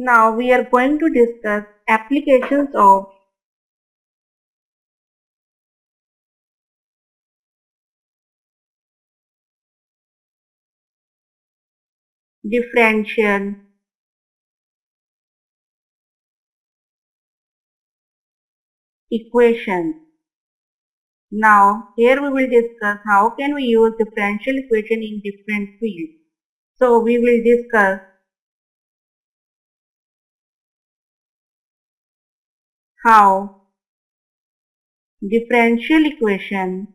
Now we are going to discuss applications of differential equations. Now here we will discuss how can we use differential equation in different fields. So we will discuss how differential equation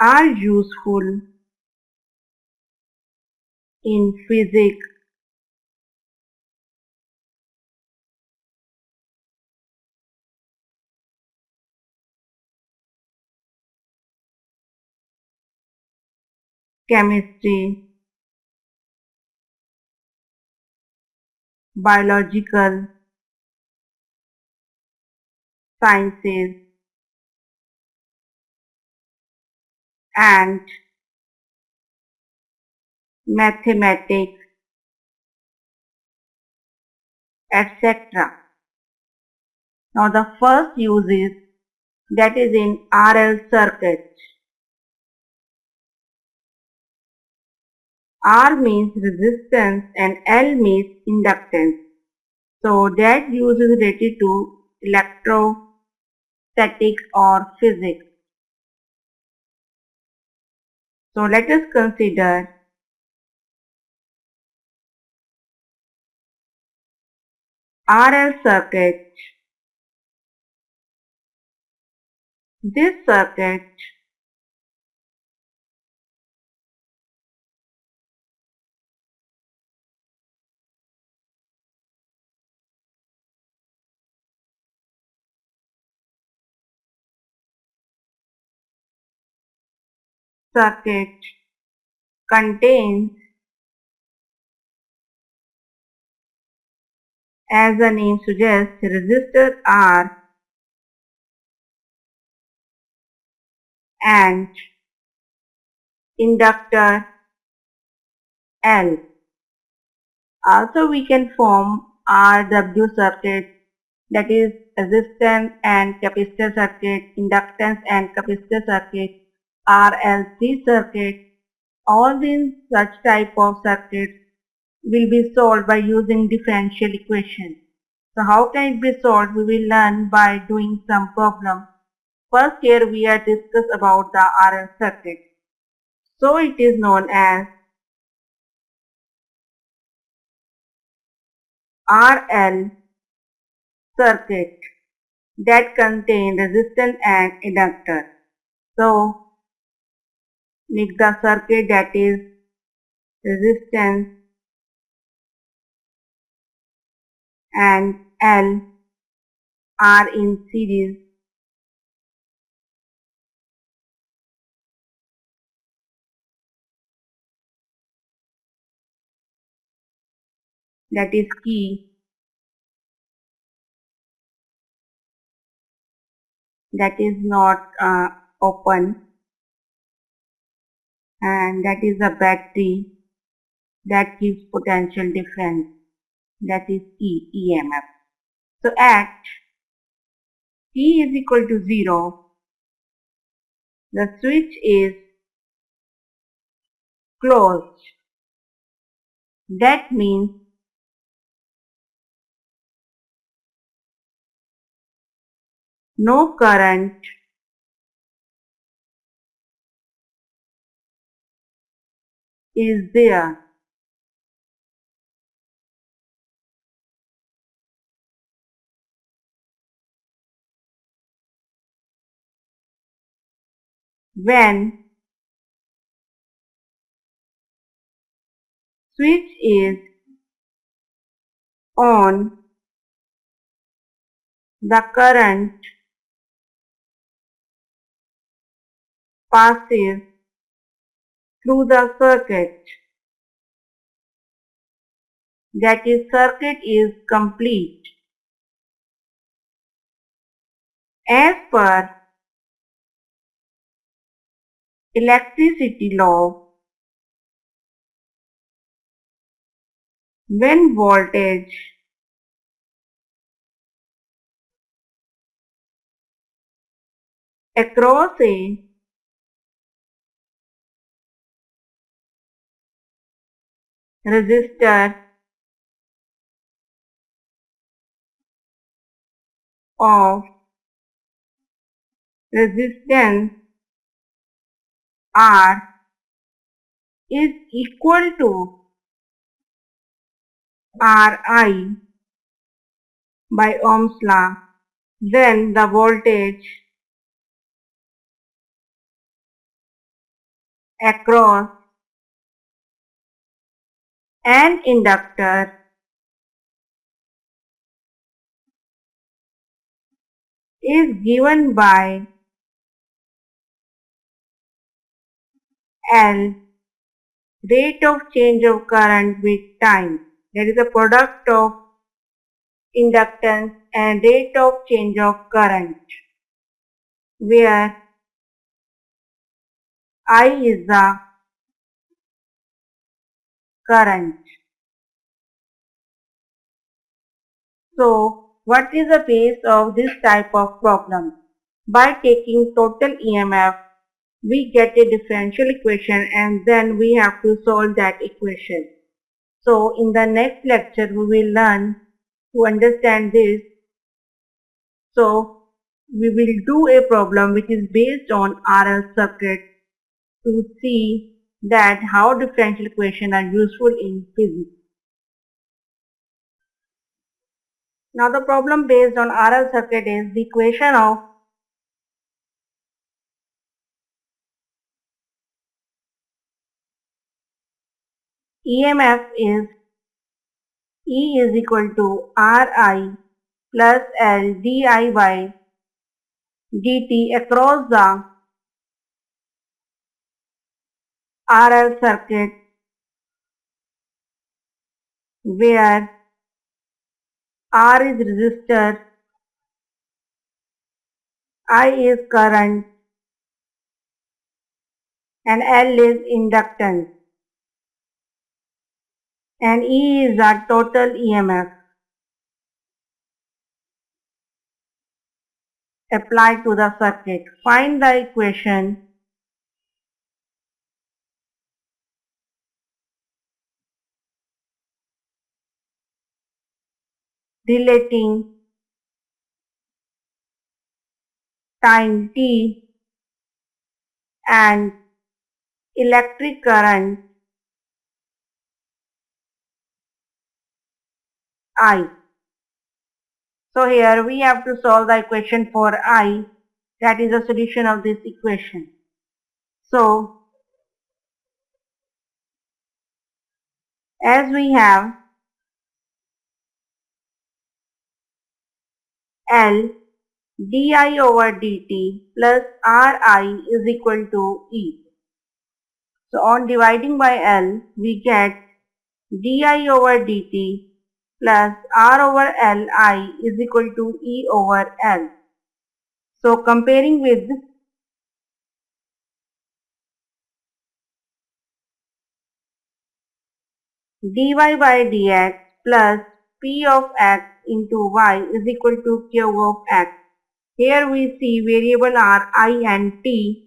are useful in physics, chemistry, biological sciences, and mathematics, etc. Now the first use is that is in RL circuit. R means resistance and L means inductance. So that use is related to electrostatics or physics. So let us consider RL circuit. This circuit contains, as the name suggests, resistor R and inductor L. Also we can form RW circuit, that is resistance and capacitor circuit, inductance and capacitor circuit, RLC circuit. All these such type of circuits will be solved by using differential equation. So how can it be solved? We will learn by doing some problem. First here we are discuss about the RL circuit. So it is known as RL circuit that contain resistance and inductor. So make the circuit that is resistance and L are in series. That is key. That is not open, and that is a battery that gives potential difference, that is EMF. So at T is equal to 0, the switch is closed. That means no current is there. When switch is on, the current passes through the circuit. That is, circuit is complete. As per electricity law, when voltage across a resistor of resistance R is equal to Ri by Ohm's law, then the voltage across an inductor is given by L, rate of change of current with time. That is the product of inductance and rate of change of current, where I is the current. So, what is the base of this type of problem? By taking total EMF, we get a differential equation and then we have to solve that equation. So, in the next lecture, we will learn to understand this. So, we will do a problem which is based on RL circuit to see that how differential equations are useful in physics. Now the problem based on RL circuit is the equation of EMF is E is equal to Ri plus L di by dt across the RL circuit, where R is resistor, I is current and L is inductance and E is the total EMF applied to the circuit. Find the equation relating time t and electric current I. So here we have to solve the equation for I, that is the solution of this equation. So as we have L di over dt plus Ri is equal to E. So on dividing by L, we get di over dt plus R over Li is equal to E over L. So comparing with dy by dx plus p of x into y is equal to q of x. Here we see variable are I and t.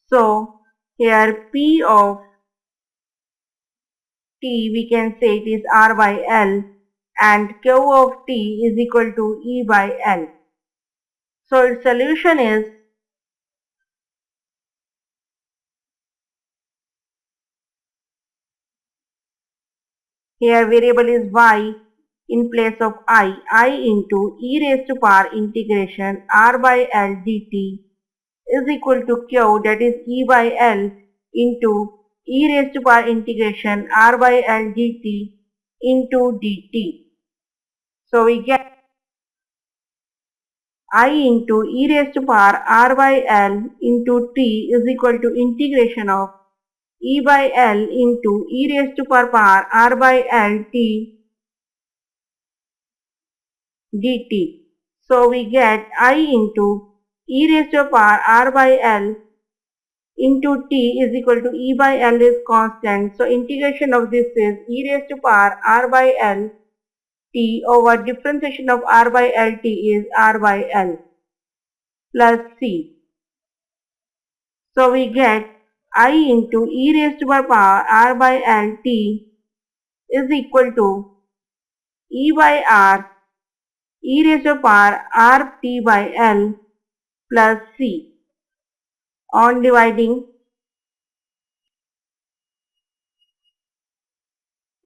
So here p of t we can say it is r by l and q of t is equal to e by l. So its solution is here variable is y in place of I into e raised to power integration r by l dt is equal to q, that is e by l into e raised to power integration r by l dt into dt. So we get I into e raised to power r by l into t is equal to integration of e by l into e raised to power r by l t dt. So we get I into e raised to power r by l into t is equal to e by l is constant. So integration of this is e raised to power r by l t over differentiation of r by l t is r by l plus c. So we get I into e raised to power r by l t is equal to e by r e raised to power r t by l plus c. On dividing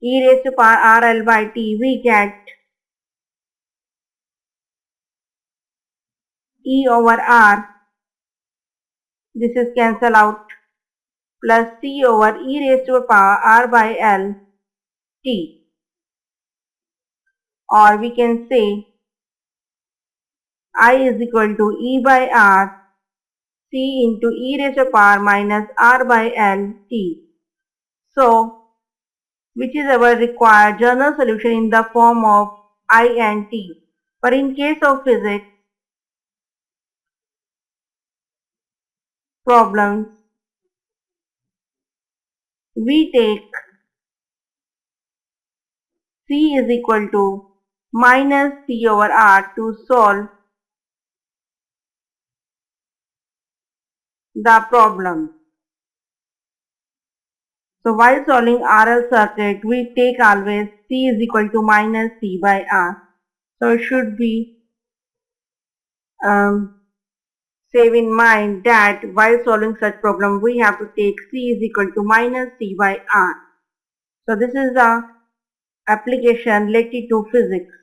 e raised to power r l by t, we get e over r, this is cancel out, plus c over e raised to power r by l t, or we can say I is equal to e by r c into e raised to power minus r by l t. So, which is our required general solution in the form of I and t. But in case of physics problems, we take c is equal to minus c over r to solve the problem. So while solving RL circuit, we take always c is equal to minus c by r. So it should be save in mind that while solving such problem, we have to take c is equal to minus c by r. So this is the application related to physics.